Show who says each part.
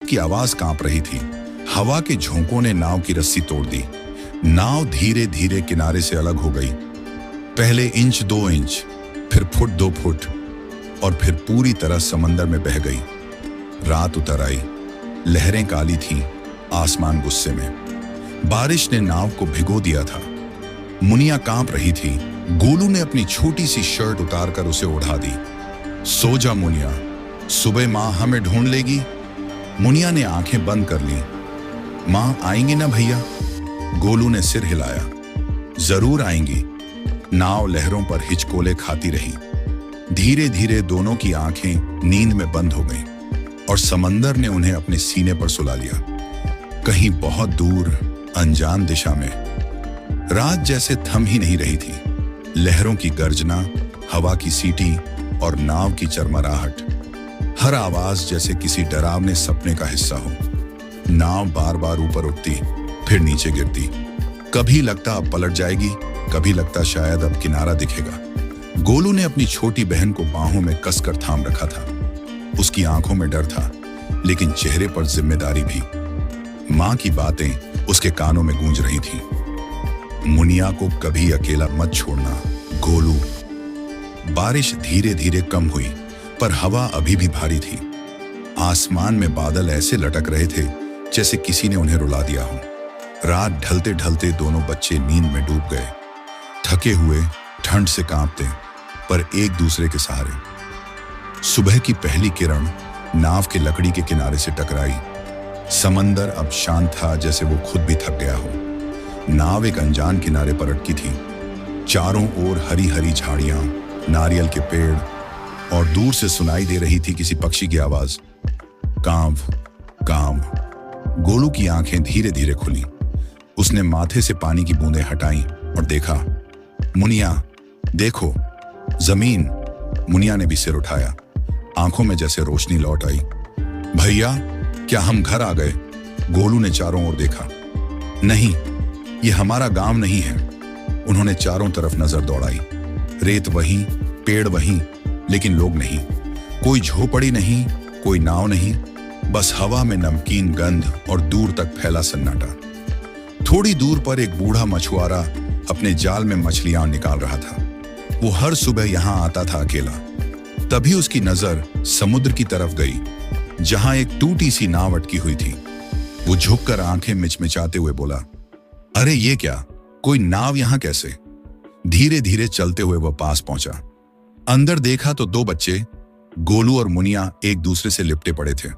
Speaker 1: की आवाज कांप रही थी। हवा के झोंकों ने नाव की रस्सी तोड़ दी। नाव धीरे धीरे किनारे से अलग हो गई। पहले इंच 2 इंच, फिर फुट 2 फुट, और फिर पूरी तरह समंदर में बह गई। रात उतर आई। लहरें काली थीं, आसमान गुस्से में। बारिश ने नाव को भिगो दिया था। मुनिया कांप रही थी। गोलू ने अपनी छोटी सी शर्ट उतारकर उसे उड़ा दी। सो जा मुनिया, सुबह माँ हमें ढूंढ लेगी। मुनिया ने आंखें बंद कर लीं। माँ आएंगी ना भैया? गोलू ने सिर हिलाया। जरूर आएंगी। नाव लहरों पर हिचकोले खाती रही। धीरे धीरे दोनों की आंखें नींद में बंद हो गईं और समंदर ने उन्हें अपने सीने पर सुला लिया। कहीं बहुत दूर अनजान दिशा में रात जैसे थम ही नहीं रही थी। लहरों की गर्जना, हवा की सीटी और नाव की चरमराहट, हर आवाज जैसे किसी डरावने सपने का हिस्सा हो। नाव बार बार ऊपर उठती, फिर नीचे गिरती। कभी लगता अब पलट जाएगी, कभी लगता शायद अब किनारा दिखेगा। गोलू ने अपनी छोटी बहन को बाहों में कसकर थाम रखा था। उसकी आंखों में डर था, लेकिन चेहरे पर जिम्मेदारी भी। मां की बातें उसके कानों में गूंज रही थीं। मुनिया को कभी अकेला मत छोड़ना, गोलू। बारिश धीरे धीरे कम हुई, पर हवा अभी भी भारी थी। आसमान में बादल ऐसे लटक रहे थे जैसे किसी ने उन्हें रुला दिया हो। रात ढलते ढलते दोनों बच्चे नींद में डूब गए, थके हुए, ठंड से कांपते, पर एक दूसरे के सहारे। सुबह की पहली किरण नाव के लकड़ी के किनारे से टकराई। समंदर अब शांत था, जैसे वो खुद भी थक गया हो। नाव एक अनजान किनारे पर अटकी थी। चारों ओर हरी हरी झाड़ियां, नारियल के पेड़, और दूर से सुनाई दे रही थी किसी पक्षी की आवाज, कांव कांव। गोलू की आंखें धीरे धीरे खुली। उसने माथे से पानी की बूंदें हटाईं और देखा। मुनिया, देखो, जमीन। मुनिया ने भी सिर उठाया। आंखों में जैसे रोशनी लौट आई। भैया, क्या हम घर आ गए? गोलू ने चारों ओर देखा। नहीं, ये हमारा गांव नहीं है। उन्होंने चारों तरफ नजर दौड़ाई। रेत वहीं, पेड़ वहीं, लेकिन लोग नहीं। कोई झोपड़ी नहीं, कोई नाव नहीं, बस हवा में नमकीन गंध और दूर तक फैला सन्नाटा। थोड़ी दूर पर एक बूढ़ा मछुआरा अपने जाल में मछलियां निकाल रहा था। वो हर सुबह यहां आता था अकेला। तभी उसकी नजर समुद्र की तरफ गई, जहां एक टूटी सी नाव अटकी हुई थी। वो झुककर आंखें मिचमिचाते हुए बोला, अरे ये क्या, कोई नाव यहां कैसे? धीरे धीरे चलते हुए वह पास पहुंचा। अंदर देखा तो 2 बच्चे, गोलू और मुनिया, एक दूसरे से लिपटे पड़े थे।